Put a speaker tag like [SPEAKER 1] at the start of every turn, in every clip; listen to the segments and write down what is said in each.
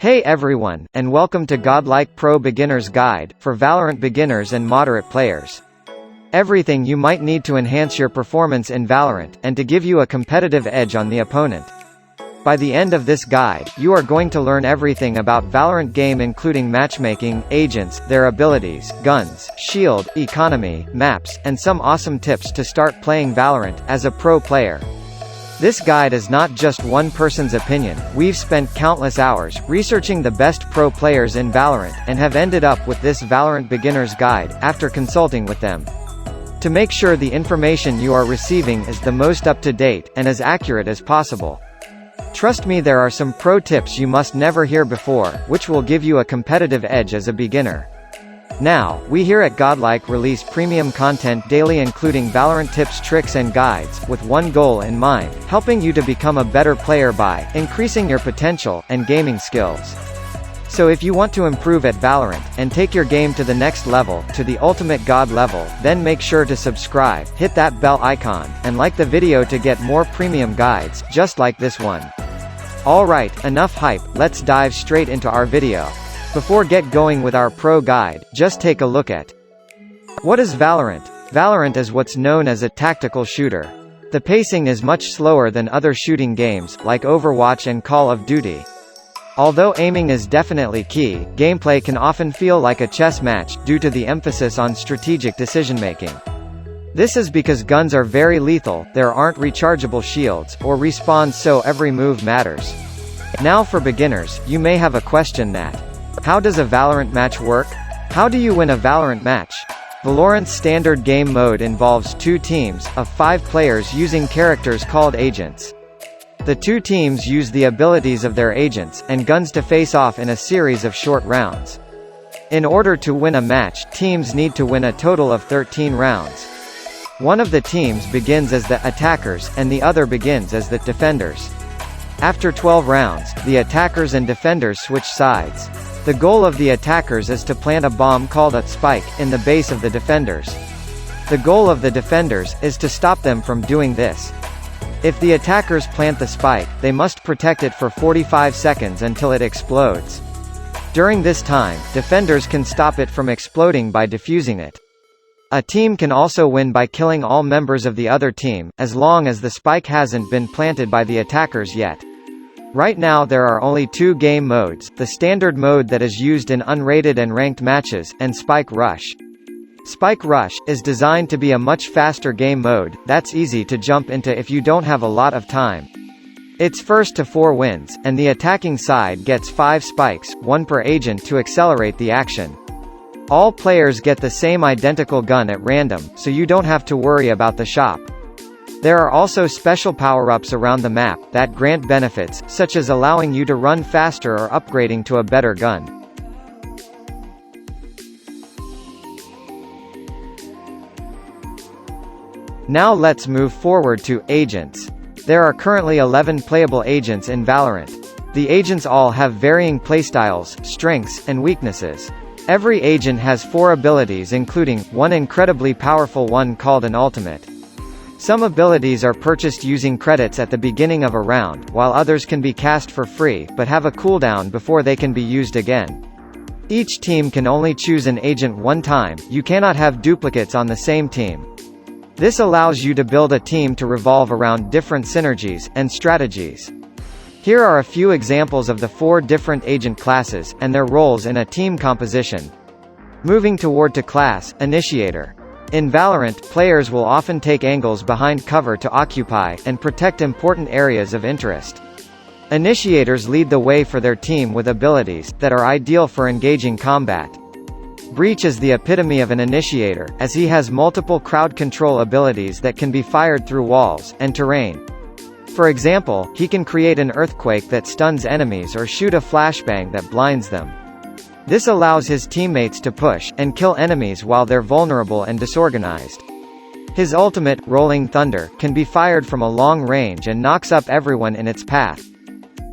[SPEAKER 1] Hey everyone, and welcome to GodLike Pro Beginner's Guide, for Valorant beginners and moderate players. Everything you might need to enhance your performance in Valorant, and to give you a competitive edge on the opponent. By the end of this guide, you are going to learn everything about Valorant game including matchmaking, agents, their abilities, guns, shield, economy, maps, and some awesome tips to start playing Valorant as a pro player. This guide is not just one person's opinion. We've spent countless hours researching the best pro players in Valorant, and have ended up with this Valorant Beginner's Guide, after consulting with them. To make sure the information you are receiving is the most up-to-date, and as accurate as possible. Trust me, there are some pro tips you must never hear before, which will give you a competitive edge as a beginner. Now, we here at GodLike release premium content daily including Valorant tips, tricks and guides, with one goal in mind, helping you to become a better player by increasing your potential and gaming skills. So if you want to improve at Valorant, and take your game to the next level, to the ultimate God level, then make sure to subscribe, hit that bell icon, and like the video to get more premium guides, just like this one. Alright, enough hype, let's dive straight into our video. Before get going with our pro guide, just take a look at what is Valorant. Valorant is what's known as a tactical shooter. The pacing is much slower than other shooting games, like Overwatch and Call of Duty. Although aiming is definitely key, gameplay can often feel like a chess match, due to the emphasis on strategic decision-making. This is because guns are very lethal, there aren't rechargeable shields, or respawns, so every move matters. Now for beginners, you may have a question that, how does a Valorant match work? How do you win a Valorant match? Valorant's standard game mode involves two teams, of 5 players using characters called agents. The two teams use the abilities of their agents, and guns to face off in a series of short rounds. In order to win a match, teams need to win a total of 13 rounds. One of the teams begins as the attackers, and the other begins as the defenders. After 12 rounds, the attackers and defenders switch sides. The goal of the attackers is to plant a bomb called a spike, in the base of the defenders. The goal of the defenders is to stop them from doing this. If the attackers plant the spike, they must protect it for 45 seconds until it explodes. During this time, defenders can stop it from exploding by defusing it. A team can also win by killing all members of the other team, as long as the spike hasn't been planted by the attackers yet. Right now there are only 2 game modes, the standard mode that is used in unrated and ranked matches, and Spike Rush. Spike Rush is designed to be a much faster game mode, that's easy to jump into if you don't have a lot of time. It's first to 4 wins, and the attacking side gets 5 spikes, 1 per agent to accelerate the action. All players get the same identical gun at random, so you don't have to worry about the shop. There are also special power-ups around the map, that grant benefits, such as allowing you to run faster or upgrading to a better gun. Now let's move forward to agents. There are currently 11 playable agents in Valorant. The agents all have varying playstyles, strengths, and weaknesses. Every agent has 4 abilities, including one incredibly powerful one called an ultimate. Some abilities are purchased using credits at the beginning of a round, while others can be cast for free, but have a cooldown before they can be used again. Each team can only choose an agent one time, you cannot have duplicates on the same team. This allows you to build a team to revolve around different synergies and strategies. Here are a few examples of the 4 different agent classes, and their roles in a team composition. Moving toward to class, Initiator. In Valorant, players will often take angles behind cover to occupy, and protect important areas of interest. Initiators lead the way for their team with abilities that are ideal for engaging combat. Breach is the epitome of an initiator, as he has multiple crowd control abilities that can be fired through walls and terrain. For example, he can create an earthquake that stuns enemies or shoot a flashbang that blinds them. This allows his teammates to push and kill enemies while they're vulnerable and disorganized. His ultimate, Rolling Thunder, can be fired from a long range and knocks up everyone in its path.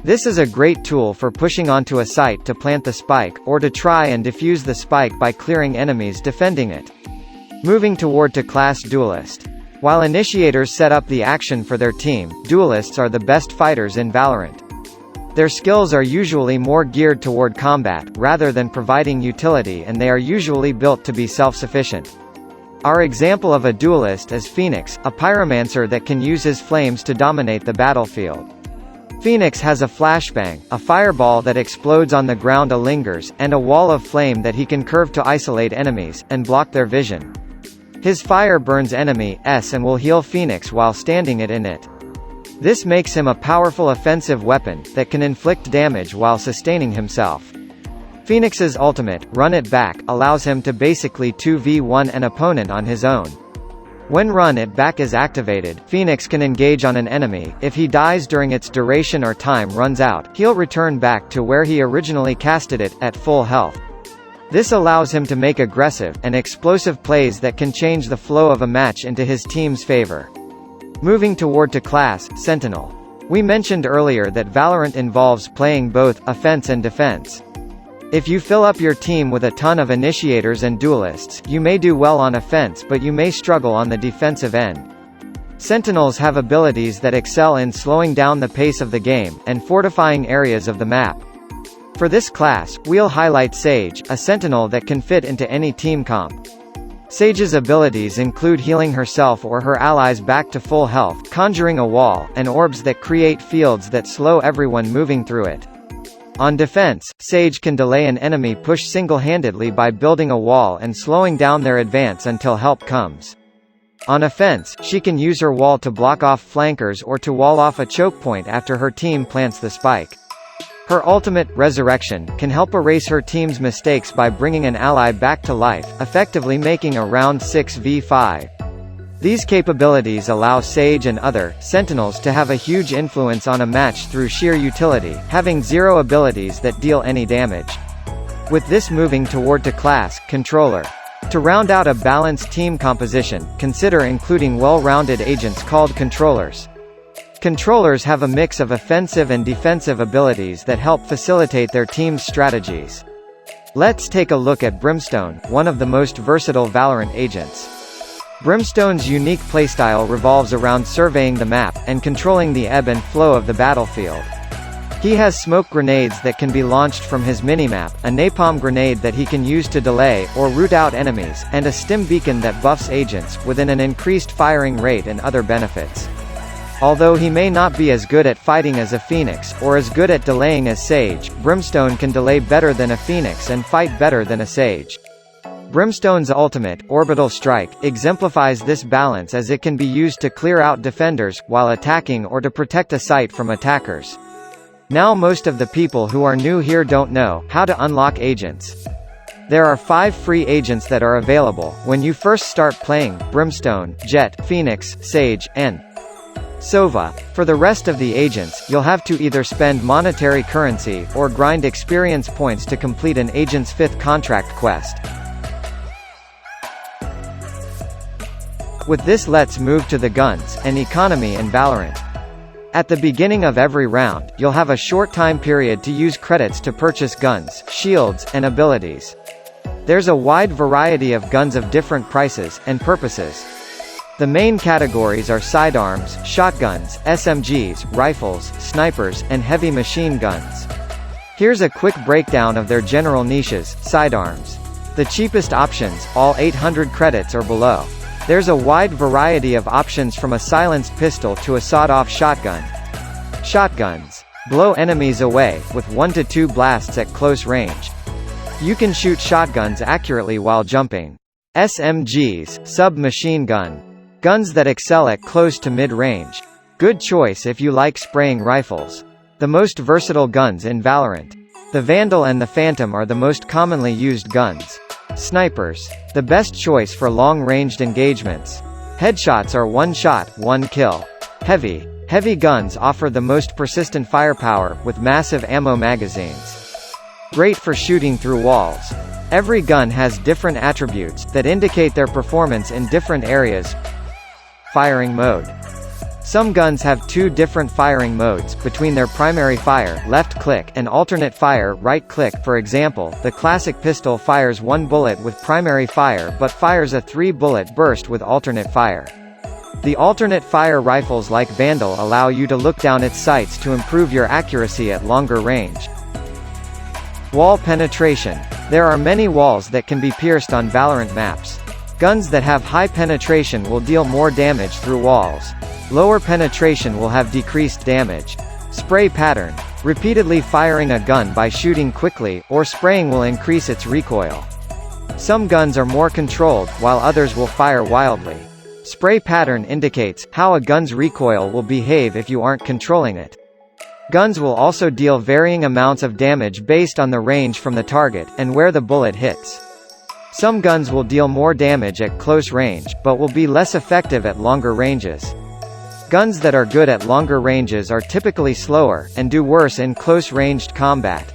[SPEAKER 1] This is a great tool for pushing onto a site to plant the spike, or to try and defuse the spike by clearing enemies defending it. Moving toward to class Duelist. While initiators set up the action for their team, duelists are the best fighters in Valorant. Their skills are usually more geared toward combat, rather than providing utility, and they are usually built to be self-sufficient. Our example of a duelist is Phoenix, a pyromancer that can use his flames to dominate the battlefield. Phoenix has a flashbang, a fireball that explodes on the ground and lingers, and a wall of flame that he can curve to isolate enemies, and block their vision. His fire burns enemies and will heal Phoenix while standing in it. This makes him a powerful offensive weapon, that can inflict damage while sustaining himself. Phoenix's ultimate, Run It Back, allows him to basically 2v1 an opponent on his own. When Run It Back is activated, Phoenix can engage on an enemy. If he dies during its duration or time runs out, he'll return back to where he originally casted it, at full health. This allows him to make aggressive and explosive plays that can change the flow of a match into his team's favor. Moving toward to class, Sentinel. We mentioned earlier that Valorant involves playing both offense and defense. If you fill up your team with a ton of initiators and duelists, you may do well on offense, but you may struggle on the defensive end. Sentinels have abilities that excel in slowing down the pace of the game, and fortifying areas of the map. For this class, we'll highlight Sage, a sentinel that can fit into any team comp. Sage's abilities include healing herself or her allies back to full health, conjuring a wall, and orbs that create fields that slow everyone moving through it. On defense, Sage can delay an enemy push single-handedly by building a wall and slowing down their advance until help comes. On offense, she can use her wall to block off flankers or to wall off a choke point after her team plants the spike. Her ultimate, Resurrection, can help erase her team's mistakes by bringing an ally back to life, effectively making a round 6v5. These capabilities allow Sage and other Sentinels to have a huge influence on a match through sheer utility, having zero abilities that deal any damage. With this, moving toward to class, Controller. To round out a balanced team composition, consider including well-rounded agents called controllers. Controllers have a mix of offensive and defensive abilities that help facilitate their team's strategies. Let's take a look at Brimstone, one of the most versatile Valorant agents. Brimstone's unique playstyle revolves around surveying the map, and controlling the ebb and flow of the battlefield. He has smoke grenades that can be launched from his minimap, a napalm grenade that he can use to delay or root out enemies, and a stim beacon that buffs agents, within an increased firing rate and other benefits. Although he may not be as good at fighting as a Phoenix, or as good at delaying as Sage, Brimstone can delay better than a Phoenix and fight better than a Sage. Brimstone's ultimate, Orbital Strike, exemplifies this balance as it can be used to clear out defenders, while attacking or to protect a site from attackers. Now most of the people who are new here don't know how to unlock agents. There are 5 free agents that are available when you first start playing: Brimstone, Jet, Phoenix, Sage, and Sova. For the rest of the agents, you'll have to either spend monetary currency, or grind experience points to complete an agent's 5th contract quest. With this, let's move to the guns and economy in Valorant. At the beginning of every round, you'll have a short time period to use credits to purchase guns, shields, and abilities. There's a wide variety of guns of different prices and purposes. The main categories are sidearms, shotguns, SMGs, rifles, snipers, and heavy machine guns. Here's a quick breakdown of their general niches. Sidearms. The cheapest options, all 800 credits or below. There's a wide variety of options from a silenced pistol to a sawed-off shotgun. Shotguns. Blow enemies away, with 1 to 2 blasts at close range. You can shoot shotguns accurately while jumping. SMGs, submachine gun. Guns that excel at close to mid-range. Good choice if you like spraying rifles. The most versatile guns in Valorant. The Vandal and the Phantom are the most commonly used guns. Snipers. The best choice for long-ranged engagements. Headshots are 1 shot, 1 kill. Heavy guns offer the most persistent firepower, with massive ammo magazines. Great for shooting through walls. Every gun has different attributes that indicate their performance in different areas. Firing mode. Some guns have 2 different firing modes, between their primary fire, left click, and alternate fire, right click. For example, the classic pistol fires 1 bullet with primary fire but fires a 3-bullet burst with alternate fire. The alternate fire rifles like Vandal allow you to look down its sights to improve your accuracy at longer range. Wall penetration. There are many walls that can be pierced on Valorant maps. Guns that have high penetration will deal more damage through walls. Lower penetration will have decreased damage. Spray pattern. Repeatedly firing a gun by shooting quickly, or spraying will increase its recoil. Some guns are more controlled, while others will fire wildly. Spray pattern indicates how a gun's recoil will behave if you aren't controlling it. Guns will also deal varying amounts of damage based on the range from the target, and where the bullet hits. Some guns will deal more damage at close range, but will be less effective at longer ranges. Guns that are good at longer ranges are typically slower, and do worse in close-ranged combat.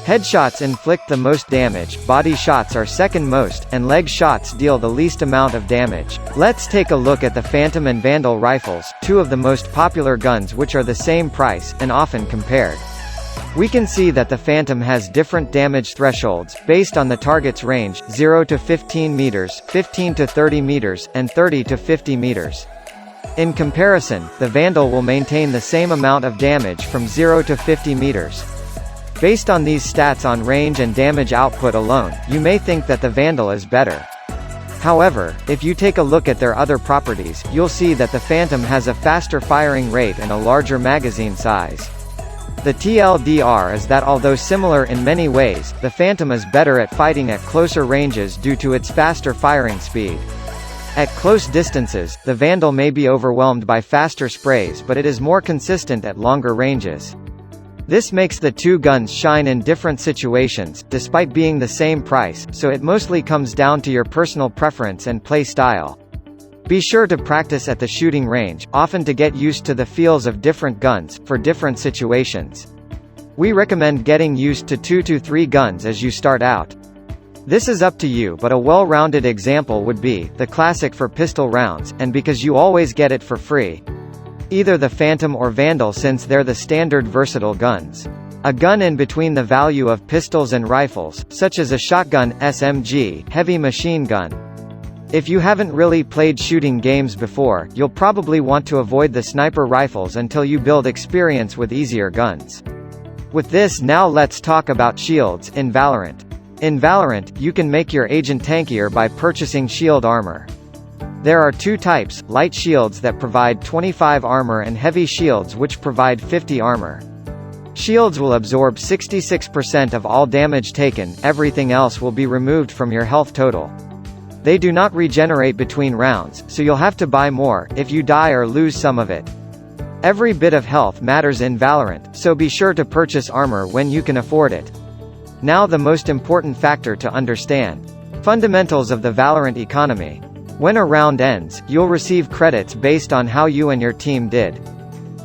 [SPEAKER 1] Headshots inflict the most damage, body shots are second most, and leg shots deal the least amount of damage. Let's take a look at the Phantom and Vandal rifles, two of the most popular guns which are the same price, and often compared. We can see that the Phantom has different damage thresholds, based on the target's range, 0 to 15 meters, 15 to 30 meters, and 30 to 50 meters. In comparison, the Vandal will maintain the same amount of damage from 0 to 50 meters. Based on these stats on range and damage output alone, you may think that the Vandal is better. However, if you take a look at their other properties, you'll see that the Phantom has a faster firing rate and a larger magazine size. The TLDR is that although similar in many ways, the Phantom is better at fighting at closer ranges due to its faster firing speed. At close distances, the Vandal may be overwhelmed by faster sprays, but it is more consistent at longer ranges. This makes the two guns shine in different situations, despite being the same price, so it mostly comes down to your personal preference and play style. Be sure to practice at the shooting range, often to get used to the feels of different guns, for different situations. We recommend getting used to 2 to 3 guns as you start out. This is up to you, but a well-rounded example would be the classic for pistol rounds, and because you always get it for free. Either the Phantom or Vandal, since they're the standard versatile guns. A gun in between the value of pistols and rifles, such as a shotgun, SMG, heavy machine gun. If you haven't really played shooting games before, you'll probably want to avoid the sniper rifles until you build experience with easier guns. With this, now let's talk about shields in Valorant. In Valorant, you can make your agent tankier by purchasing shield armor. There are two types, light shields that provide 25 armor and heavy shields which provide 50 armor. Shields will absorb 66% of all damage taken, everything else will be removed from your health total. They do not regenerate between rounds, so you'll have to buy more, if you die or lose some of it. Every bit of health matters in Valorant, so be sure to purchase armor when you can afford it. Now the most important factor to understand. Fundamentals of the Valorant economy. When a round ends, you'll receive credits based on how you and your team did.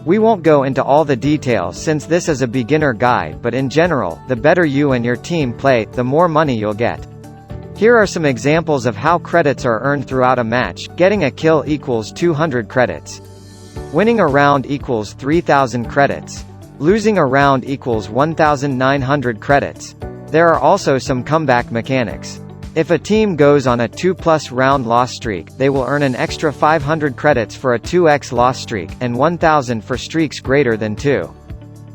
[SPEAKER 1] We won't go into all the details since this is a beginner guide, but in general, the better you and your team play, the more money you'll get. Here are some examples of how credits are earned throughout a match. Getting a kill equals 200 credits. Winning a round equals 3,000 credits. Losing a round equals 1,900 credits. There are also some comeback mechanics. If a team goes on a 2+ round loss streak, they will earn an extra 500 credits for a 2x loss streak, and 1,000 for streaks greater than 2.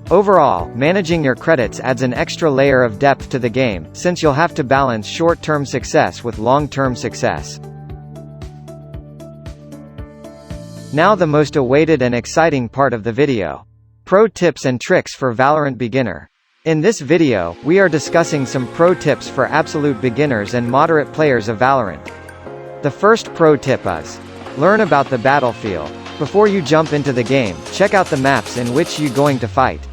[SPEAKER 1] Overall, managing your credits adds an extra layer of depth to the game, since you'll have to balance short-term success with long-term success. Now the most awaited and exciting part of the video. Pro tips and tricks for Valorant Beginner. In this video, we are discussing some pro tips for absolute beginners and moderate players of Valorant. The first pro tip is: learn about the battlefield. Before you jump into the game, check out the maps in which you're going to fight.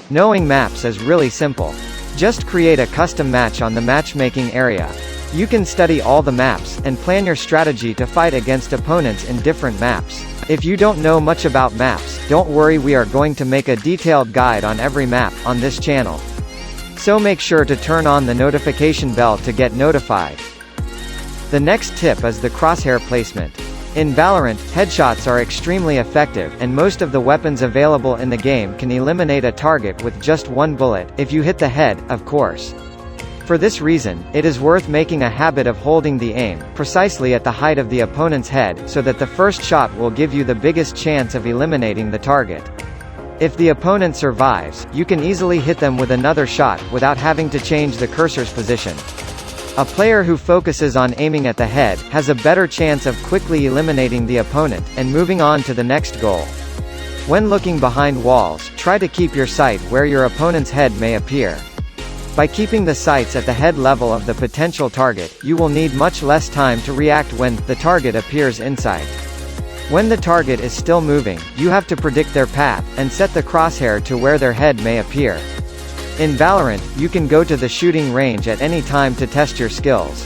[SPEAKER 1] Knowing maps is really simple. Just create a custom match on the matchmaking area. You can study all the maps, and plan your strategy to fight against opponents in different maps. If you don't know much about maps, don't worry, we are going to make a detailed guide on every map on this channel. So make sure to turn on the notification bell to get notified. The next tip is the crosshair placement. In Valorant, headshots are extremely effective, and most of the weapons available in the game can eliminate a target with just one bullet, if you hit the head, of course. For this reason, it is worth making a habit of holding the aim precisely at the height of the opponent's head, so that the first shot will give you the biggest chance of eliminating the target. If the opponent survives, you can easily hit them with another shot, without having to change the cursor's position. A player who focuses on aiming at the head, has a better chance of quickly eliminating the opponent, and moving on to the next goal. When looking behind walls, try to keep your sight where your opponent's head may appear. By keeping the sights at the head level of the potential target, you will need much less time to react when the target appears in sight. When the target is still moving, you have to predict their path, and set the crosshair to where their head may appear. In Valorant, you can go to the shooting range at any time to test your skills.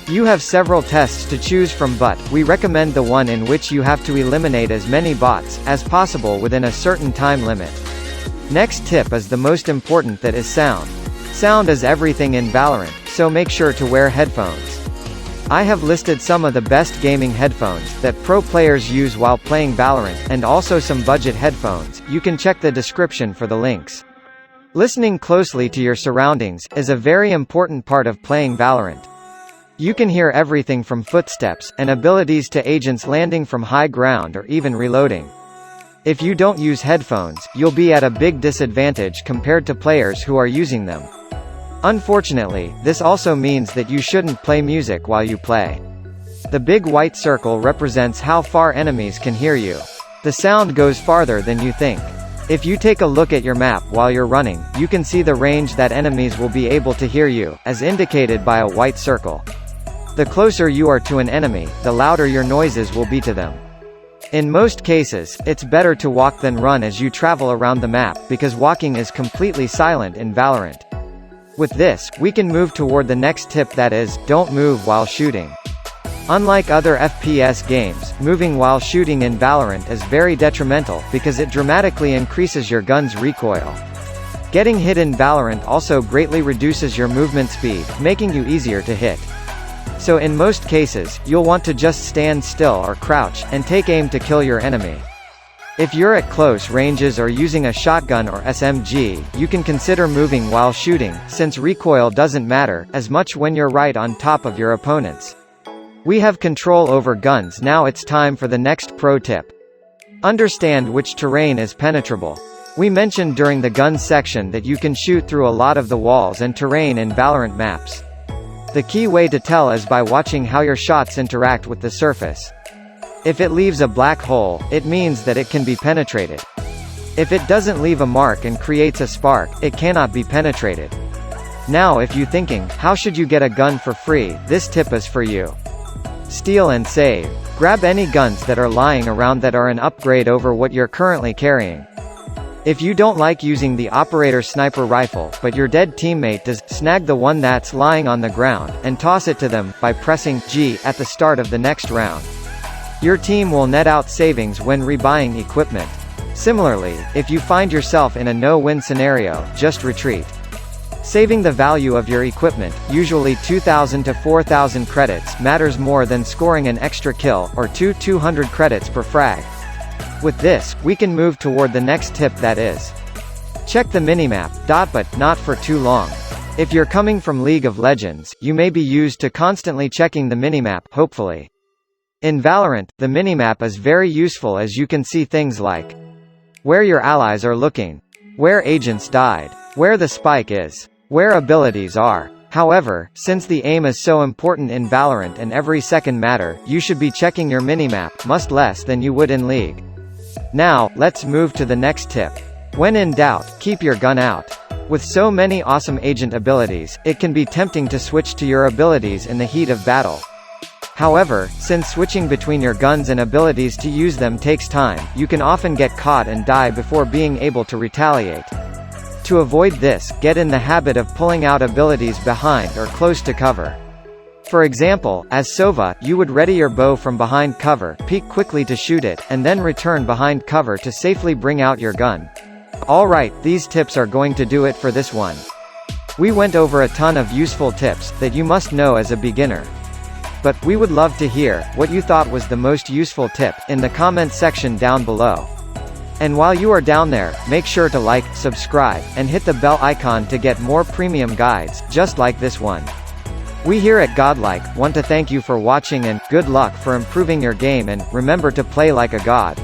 [SPEAKER 1] You have several tests to choose from, but we recommend the one in which you have to eliminate as many bots as possible within a certain time limit. Next tip is the most important, that is sound. Sound is everything in Valorant, so make sure to wear headphones. I have listed some of the best gaming headphones that pro players use while playing Valorant, and also some budget headphones. You can check the description for the links. Listening closely to your surroundings is a very important part of playing Valorant. You can hear everything from footsteps and abilities to agents landing from high ground or even reloading. If you don't use headphones, you'll be at a big disadvantage compared to players who are using them. Unfortunately, this also means that you shouldn't play music while you play. The big white circle represents how far enemies can hear you. The sound goes farther than you think. If you take a look at your map while you're running, you can see the range that enemies will be able to hear you, as indicated by a white circle. The closer you are to an enemy, the louder your noises will be to them. In most cases, it's better to walk than run as you travel around the map, because walking is completely silent in Valorant. With this, we can move toward the next tip, that is, don't move while shooting. Unlike other FPS games, moving while shooting in Valorant is very detrimental, because it dramatically increases your gun's recoil. Getting hit in Valorant also greatly reduces your movement speed, making you easier to hit. So in most cases, you'll want to just stand still or crouch, and take aim to kill your enemy. If you're at close ranges or using a shotgun or SMG, you can consider moving while shooting, since recoil doesn't matter as much when you're right on top of your opponents. We have control over guns. Now it's time for the next pro tip. Understand which terrain is penetrable. We mentioned during the guns section that you can shoot through a lot of the walls and terrain in Valorant maps. The key way to tell is by watching how your shots interact with the surface. If it leaves a black hole, it means that it can be penetrated. If it doesn't leave a mark and creates a spark, it cannot be penetrated. Now if you're thinking, how should you get a gun for free, this tip is for you. Steal and save. Grab any guns that are lying around that are an upgrade over what you're currently carrying. If you don't like using the operator sniper rifle, but your dead teammate does, snag the one that's lying on the ground, and toss it to them, by pressing G at the start of the next round. Your team will net out savings when rebuying equipment. Similarly, if you find yourself in a no-win scenario, just retreat. Saving the value of your equipment, usually 2,000 to 4,000 credits, matters more than scoring an extra kill, or 200 credits per frag. With this, we can move toward the next tip, that is, check the minimap, but not for too long. If you're coming from League of Legends, you may be used to constantly checking the minimap, hopefully. In Valorant, the minimap is very useful as you can see things like where your allies are looking, where agents died, where the spike is, where abilities are. However, since the aim is so important in Valorant and every second matter, you should be checking your minimap much less than you would in League. Now, let's move to the next tip. When in doubt, keep your gun out. With so many awesome agent abilities, it can be tempting to switch to your abilities in the heat of battle. However, since switching between your guns and abilities to use them takes time, you can often get caught and die before being able to retaliate. To avoid this, get in the habit of pulling out abilities behind or close to cover. For example, as Sova, you would ready your bow from behind cover, peek quickly to shoot it, and then return behind cover to safely bring out your gun. Alright, these tips are going to do it for this one. We went over a ton of useful tips that you must know as a beginner. But we would love to hear what you thought was the most useful tip in the comment section down below. And while you are down there, make sure to like, subscribe, and hit the bell icon to get more premium guides, just like this one. We here at GodLike want to thank you for watching and good luck for improving your game, and remember to play like a god.